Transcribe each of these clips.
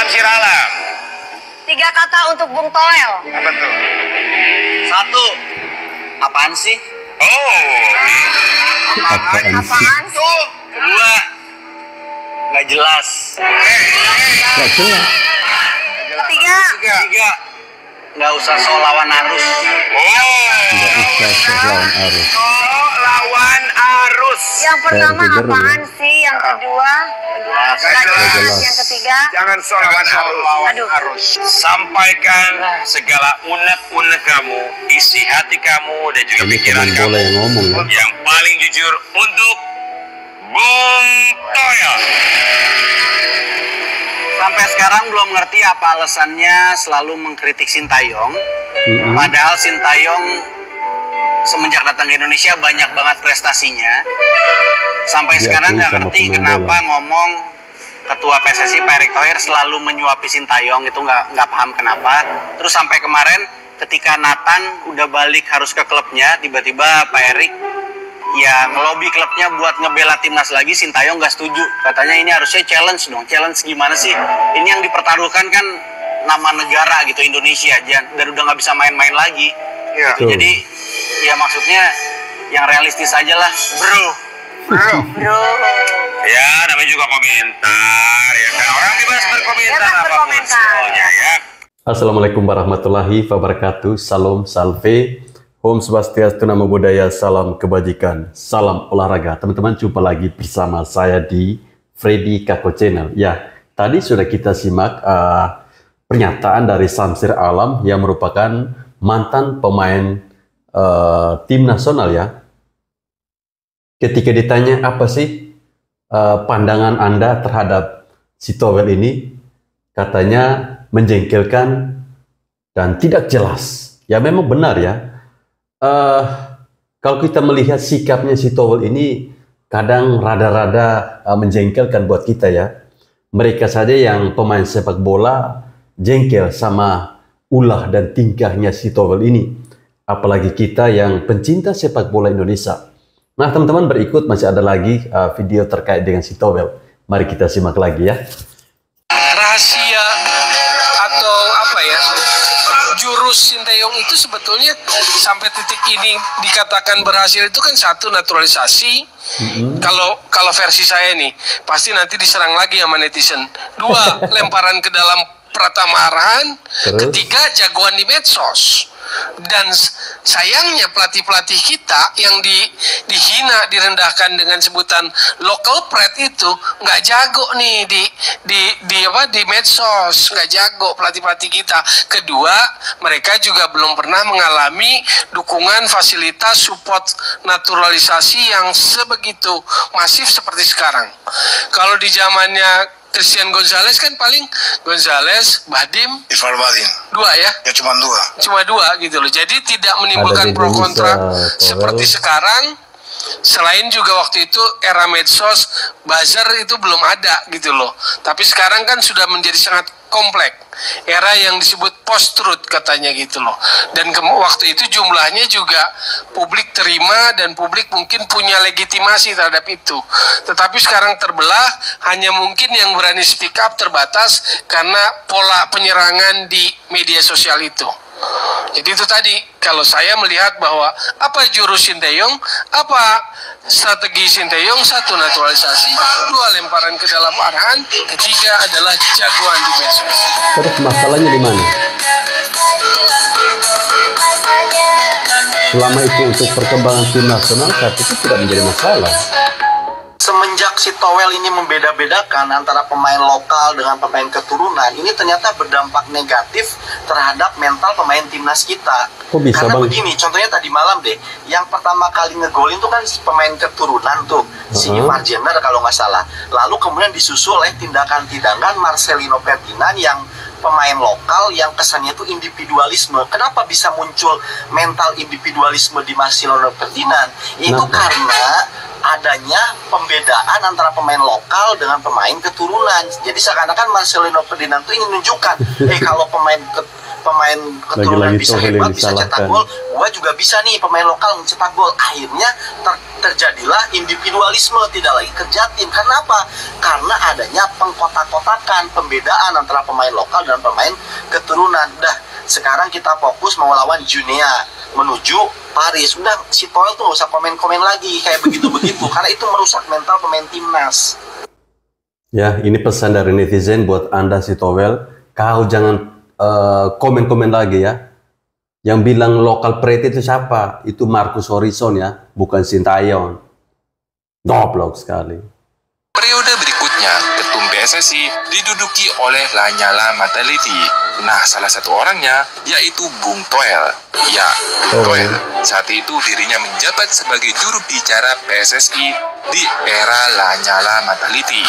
Samsir Alam. 3 kata untuk Bung Toel. Apa tuh? 1. Apaan sih? Oh. Apaan sih? 2. Nggak jelas. Nggak jelas. 3. Nggak usah so lawan arus. Nggak usah lawan arus. Lawan arus. Yang pertama Tidur, apaan sih? Yang kedua Nggak nggak jelas. jelas. Yang ketiga Jangan so lawan Aduh. arus. Sampaikan segala unek-unek kamu, isi hati kamu dan juga Ini pikiran teman kamu bola yang ngomong ya. yang paling jujur untuk Bung Toel. Sampai sekarang belum ngerti apa alasannya selalu mengkritik Sintayong. Padahal Sintayong semenjak datang ke Indonesia banyak banget prestasinya. Sampai Diakui sekarang nggak sama ngerti pemain kenapa bola. ngomong Ketua PSSI Pak Erick Thohir selalu menyuapi Sintayong, itu nggak paham kenapa. Terus sampai kemarin ketika Nathan udah balik harus ke klubnya, tiba-tiba Pak Erick ya ngelobi klubnya buat ngebela timnas lagi. Sintayong nggak setuju, katanya ini harusnya challenge dong. Challenge gimana sih? Ini yang dipertaruhkan kan nama negara gitu, Indonesia aja, dan udah nggak bisa main-main lagi. Ya. Betul. Jadi ya maksudnya yang realistis aja lah, bro. Bro. Ya, namanya juga komentar ya kan. Orang bebas berkomentar Bebas apapun berkomentar. semuanya ya. Assalamualaikum warahmatullahi wabarakatuh. Salam salve. Om Swastiastu, Namo Buddhaya, salam kebajikan, salam olahraga. Teman-teman, jumpa lagi bersama saya di Freddy Kako Channel. Ya, tadi sudah kita simak pernyataan dari Samsir Alam yang merupakan mantan pemain tim nasional ya. Ketika ditanya apa sih pandangan Anda terhadap si Toel ini, katanya menjengkelkan dan tidak jelas. Ya memang benar ya. Kalau kita melihat sikapnya si Toel ini kadang rada-rada menjengkelkan buat kita ya. Mereka saja yang pemain sepak bola jengkel sama ulah dan tingkahnya si Toel ini. Apalagi kita yang pencinta sepak bola Indonesia. Nah teman-teman, berikut masih ada lagi video terkait dengan si Toel. Mari kita simak lagi ya. Rahasia atau apa ya, jurus Sintayong itu sebetulnya sampai titik ini dikatakan berhasil itu kan satu, naturalisasi. Kalau versi saya nih pasti nanti diserang lagi sama netizen. 2, lemparan ke dalam Pratama Arhan. Terus? 3, jagoan di medsos. Dan sayangnya pelatih-pelatih kita yang dihina, direndahkan dengan sebutan local pride itu nggak jago nih di medsos, nggak jago pelatih-pelatih kita. Kedua, mereka juga belum pernah mengalami dukungan, fasilitas, support naturalisasi yang sebegitu masif seperti sekarang. Kalau di zamannya Christian Gonzalez kan paling Gonzalez, Badim, Ival Badin. 2 ya. Ya cuma 2. Cuma 2 gitu loh. Jadi tidak menimbulkan Ada di pro kontra Indonesia, seperti Toel. sekarang. Selain juga waktu itu era medsos, buzzer itu belum ada gitu loh. Tapi sekarang kan sudah menjadi sangat kompleks. Era yang disebut post-truth katanya gitu loh. Dan waktu itu jumlahnya juga publik terima dan publik mungkin punya legitimasi terhadap itu. Tetapi sekarang terbelah, hanya mungkin yang berani speak up terbatas karena pola penyerangan di media sosial itu. Jadi itu tadi, kalau saya melihat bahwa apa jurus Sintayong, apa strategi Sintayong, 1, naturalisasi, 2, lemparan ke dalam Arhan, 3 adalah jagoan di medsos. Terus masalahnya di mana? Selama itu untuk perkembangan tim nasional saat itu tidak menjadi masalah. Semenjak si Toel ini membeda-bedakan antara pemain lokal dengan pemain keturunan, ini ternyata berdampak negatif terhadap mental pemain timnas kita. Kok bisa, Karena Bang? begini, contohnya tadi malam deh, yang pertama kali ngegolin tuh kan pemain keturunan tuh, si Marjener kalau nggak salah. Lalu kemudian disusul oleh tindakan-tindakan Marcelino Ferdinand yang pemain lokal yang kesannya itu individualisme. Kenapa bisa muncul mental individualisme di Marcelino Ferdinand? Itu karena adanya pembedaan antara pemain lokal dengan pemain keturunan. Jadi seakan-akan Marcelino Ferdinand itu ingin menunjukkan, kalau pemain pemain keturunan bisa Tohel yang hebat, bisa cetak disalahkan. gol, gua juga bisa nih pemain lokal mencetak gol. Akhirnya terjadilah individualisme, tidak lagi kerja tim. Karena apa? Karena adanya pengkotak-kotakan, pembedaan antara pemain lokal dan pemain keturunan. Dah, sekarang kita fokus mau lawan Junea menuju Paris. Udah, si Tohel tuh gak usah komen-komen lagi kayak begitu-begitu karena itu merusak mental pemain timnas. Ya, ini pesan dari netizen buat Anda si Tohel, kau jangan komen-komen lagi ya. Yang bilang lokal pride itu siapa? Itu Marcus Horizon ya, bukan Sintayong. Goblok sekali. Periode berikutnya, ketum PSSI diduduki oleh Lanyala Mataliti. Nah, salah satu orangnya yaitu Bung Tohel. Ya, Bung Tohel. Saat itu dirinya menjabat sebagai juru bicara PSSI di era Lanyala Mataliti.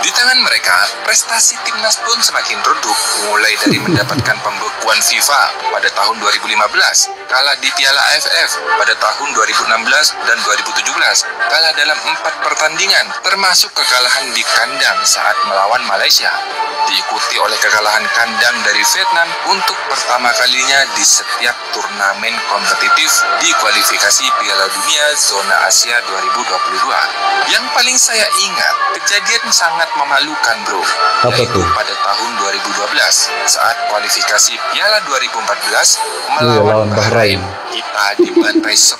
Di tangan mereka, prestasi timnas pun semakin redup, mulai dari mendapatkan pembekuan FIFA pada tahun 2015, kalah di Piala AFF pada tahun 2016 dan 2017, kalah dalam 4 pertandingan, termasuk kekalahan di kandang saat melawan Malaysia, diikuti oleh kekalahan kandang dari Vietnam untuk pertama kalinya di setiap turnamen kompetitif di kualifikasi Piala Dunia Zona Asia 2022. Yang paling saya ingat, kejadian sangat memalukan bro, Apa yaitu tuh? pada tahun 2012 saat kualifikasi Piala 2014 lawan melawan Bahrain. Bahrain, kita dibantai 10-0.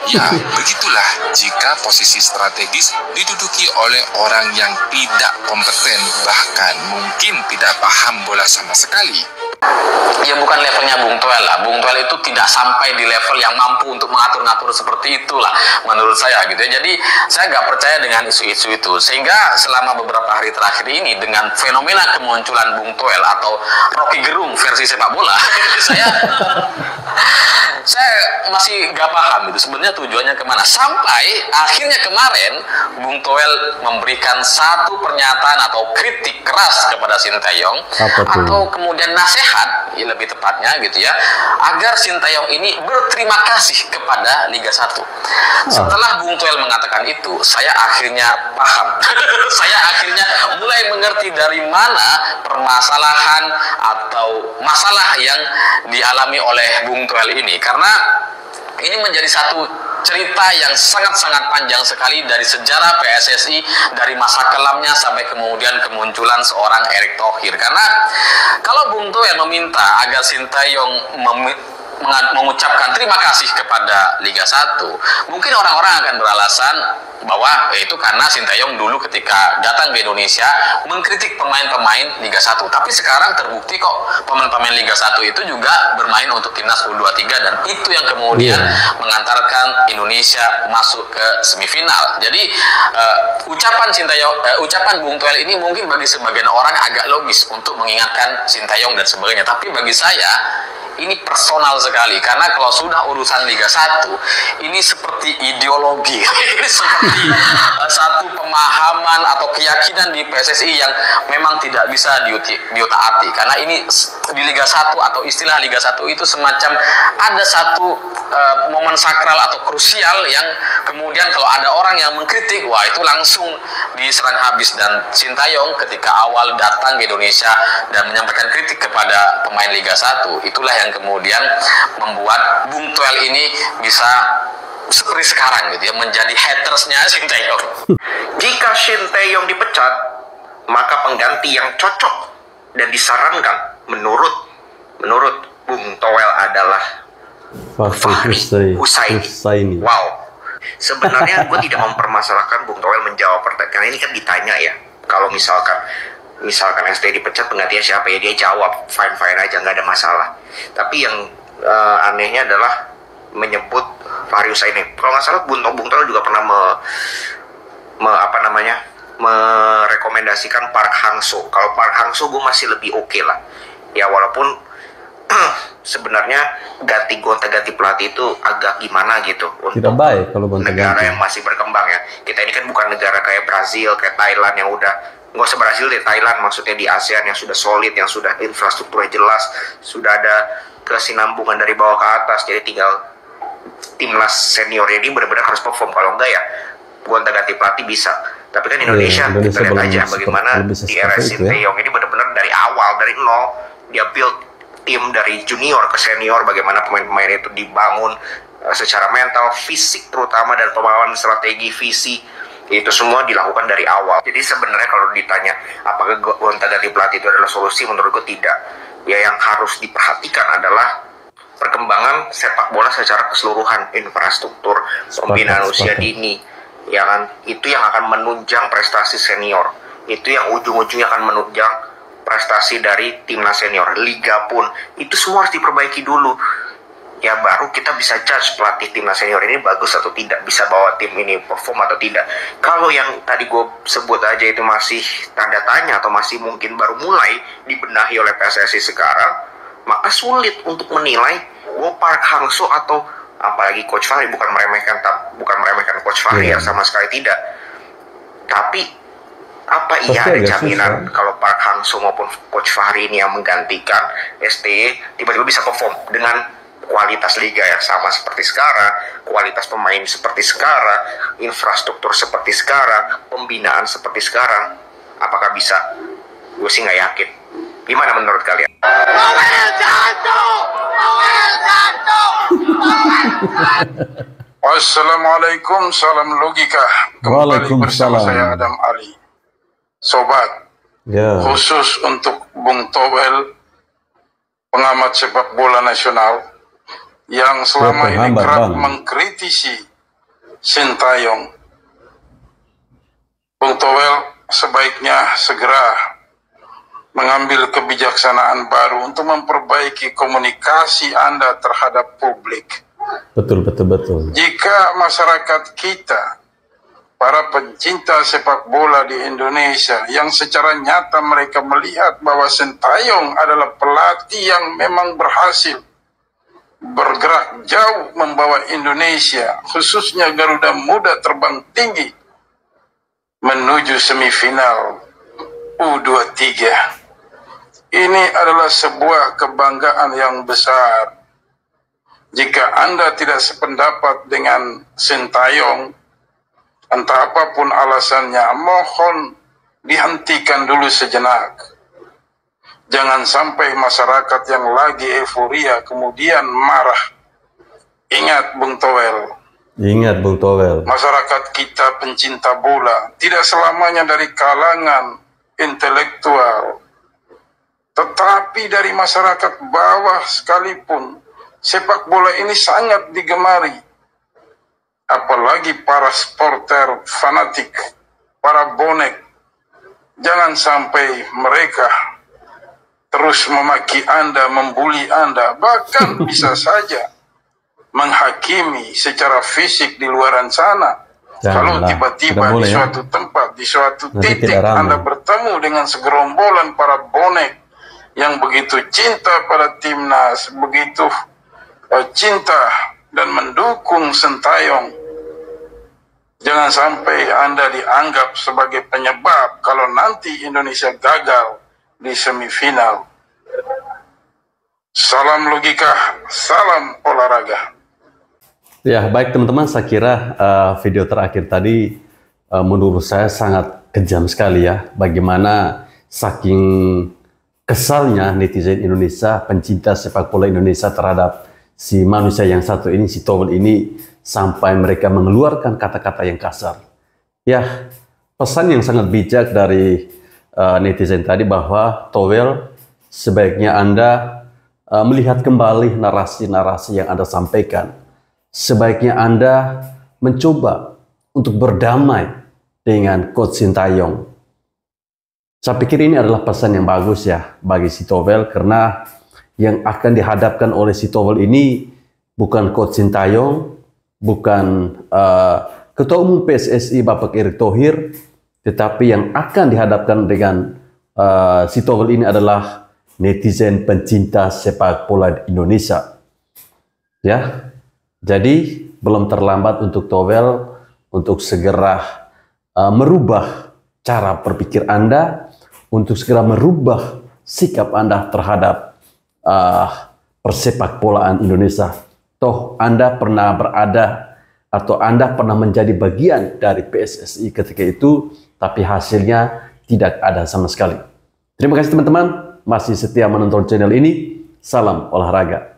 Ya, begitulah jika posisi strategis diduduki oleh orang yang tidak kompeten, bahkan mungkin tidak paham bola sama sekali. Ya bukan levelnya Bung Tohel lah. Bung Tohel itu tidak sampai di level yang mampu untuk mengatur-ngatur seperti itulah menurut saya gitu ya. Jadi saya nggak percaya dengan isu-isu itu. Sehingga selama beberapa hari terakhir ini dengan fenomena kemunculan Bung Tohel atau Rocky Gerung versi sepak bola, saya masih nggak paham gitu sebenarnya tujuannya kemana. Sampai akhirnya kemarin Bung Tohel memberikan satu pernyataan atau kritik keras kepada Sintayong atau kemudian nasihat, ya lebih tepatnya gitu ya, agar Sintayong ini berterima kasih kepada Liga 1. Setelah Bung Tohel mengatakan itu, saya akhirnya paham. Saya akhirnya mulai mengerti dari mana permasalahan atau masalah yang dialami oleh Bung Tohel ini. Karena ini menjadi satu cerita yang sangat-sangat panjang sekali dari sejarah PSSI, dari masa kelamnya sampai kemudian kemunculan seorang Erick Thohir. Karena kalau Bung Tohel meminta agar Sintayong mengucapkan terima kasih kepada Liga 1, mungkin orang-orang akan beralasan bahwa itu karena Sintayong dulu ketika datang ke Indonesia mengkritik pemain-pemain Liga 1. Tapi sekarang terbukti kok pemain-pemain Liga 1 itu juga bermain untuk timnas U23 dan itu yang kemudian mengantarkan Indonesia masuk ke semifinal. Jadi ucapan Bung Tohel ini mungkin bagi sebagian orang agak logis untuk mengingatkan Sintayong dan sebagainya. Tapi bagi saya ini personal sekali, karena kalau sudah urusan Liga 1 ini seperti ideologi, ini seperti satu pemahaman atau keyakinan di PSSI yang memang tidak bisa diutak-atik. Karena ini di Liga 1 atau istilah Liga 1 itu semacam ada satu momen sakral atau krusial yang kemudian kalau ada orang yang mengkritik, wah itu langsung diserang habis. Dan Sintayong ketika awal datang ke Indonesia dan menyampaikan kritik kepada pemain Liga 1, itulah yang kemudian membuat Bung Tohel ini bisa seperti sekarang gitu ya, menjadi hatersnya Sintayong. Jika Sintayong dipecat, maka pengganti yang cocok dan disarankan menurut Bung Tohel adalah Fahri Husaini. Wow. Sebenarnya gue tidak mempermasalahkan Bung Tohel menjawab pertanyaan, karena ini kan ditanya ya, kalau misalkan ST dipecat penggantinya siapa, ya dia jawab fine aja, nggak ada masalah. Tapi yang anehnya adalah menyebut Fahri Husaini. Kalau nggak salah Bung Tohel juga pernah merekomendasikan Park Hang-seo. Kalau Park Hang-seo gue masih lebih oke lah ya, walaupun sebenarnya ganti pelatih itu agak gimana gitu untuk tidak baik kalau negara yang masih berkembang ya. Kita ini kan bukan negara kayak Brazil, kayak Thailand yang udah, nggak usah Brazil deh, Thailand maksudnya, di ASEAN yang sudah solid, yang sudah infrastrukturnya jelas, sudah ada kesinambungan dari bawah ke atas. Jadi tinggal timnas senior ini benar-benar harus perform. Kalau enggak ya gonta-ganti pelatih bisa. Tapi kan Indonesia kita lihat aja bagaimana di era Sintayong ini benar-benar dari awal, dari nol dia build tim dari junior ke senior, bagaimana pemain-pemain itu dibangun secara mental, fisik terutama, dan pemahaman strategi, visi, itu semua dilakukan dari awal. Jadi sebenarnya kalau ditanya apakah gonta ganti pelatih itu adalah solusi, menurutku tidak. Ya, yang harus diperhatikan adalah perkembangan sepak bola secara keseluruhan, infrastruktur, pembinaan usia dini, ya kan, itu yang akan menunjang prestasi senior, itu yang ujung-ujungnya akan menunjang prestasi dari timnas senior. Liga pun itu semua harus diperbaiki dulu, ya baru kita bisa judge pelatih timnas senior ini bagus atau tidak, bisa bawa tim ini perform atau tidak. Kalau yang tadi gue sebut aja itu masih tanda tanya atau masih mungkin baru mulai dibenahi oleh PSSI sekarang, maka sulit untuk menilai Park Hang-seo atau apalagi Coach Fahri. Bukan meremehkan Coach Fahri, ya sama sekali tidak. Tapi apa iya ada jaminan kalau Park Hang-seo maupun Coach Fahri ini yang menggantikan STY tiba-tiba bisa perform dengan kualitas liga yang sama seperti sekarang, kualitas pemain seperti sekarang, infrastruktur seperti sekarang, pembinaan seperti sekarang? Apakah bisa? Gue sih nggak yakin. Gimana menurut kalian? Assalamualaikum, salam logika. Kembali bersama saya Adam Ali. Sobat, khusus untuk Bung Towel, pengamat sepak bola nasional yang selama ini kerap mengkritisi Sintayong. Bung Towel sebaiknya segera mengambil kebijaksanaan baru untuk memperbaiki komunikasi Anda terhadap publik. Betul. Jika masyarakat kita, para pencinta sepak bola di Indonesia, yang secara nyata mereka melihat bahwa Sintayong adalah pelatih yang memang berhasil bergerak jauh membawa Indonesia, khususnya Garuda Muda, terbang tinggi menuju semifinal U23. Ini adalah sebuah kebanggaan yang besar. Jika Anda tidak sependapat dengan Sintayong, entah apapun alasannya, mohon dihentikan dulu sejenak. Jangan sampai masyarakat yang lagi euforia kemudian marah. Ingat Bung Towel. Masyarakat kita pencinta bola tidak selamanya dari kalangan intelektual, tetapi dari masyarakat bawah sekalipun sepak bola ini sangat digemari. Apalagi para supporter fanatik, para bonek. Jangan sampai mereka terus memaki Anda, membuli Anda, bahkan bisa saja menghakimi secara fisik di luaran sana. Kalau tiba-tiba di suatu tempat, di suatu titik Anda bertemu dengan segerombolan para bonek yang begitu cinta pada timnas, begitu cinta dan mendukung Sintayong, jangan sampai Anda dianggap sebagai penyebab kalau nanti Indonesia gagal di semifinal. Salam logika, salam olahraga. Ya, baik teman-teman, saya kira video terakhir tadi menurut saya sangat kejam sekali ya. Bagaimana saking kesalnya netizen Indonesia, pencinta sepak bola Indonesia terhadap si manusia yang satu ini, si Towel ini, sampai mereka mengeluarkan kata-kata yang kasar. Ya, pesan yang sangat bijak dari netizen tadi bahwa Towel, sebaiknya Anda melihat kembali narasi-narasi yang Anda sampaikan. Sebaiknya Anda mencoba untuk berdamai dengan Coach Sintayong. Saya pikir ini adalah pesan yang bagus ya bagi si Towel, karena yang akan dihadapkan oleh si Towel ini bukan Coach Sintayong, bukan Ketua Umum PSSI Bapak Erick Thohir, tetapi yang akan dihadapkan dengan si Towel ini adalah netizen pencinta sepak bola di Indonesia. Ya, jadi belum terlambat untuk Towel untuk segera merubah cara berpikir Anda, untuk segera merubah sikap Anda terhadap persepak bolaan Indonesia. Toh Anda pernah berada atau Anda pernah menjadi bagian dari PSSI ketika itu, tapi hasilnya tidak ada sama sekali. Terima kasih teman-teman. masih setia menonton channel ini. Salam olahraga.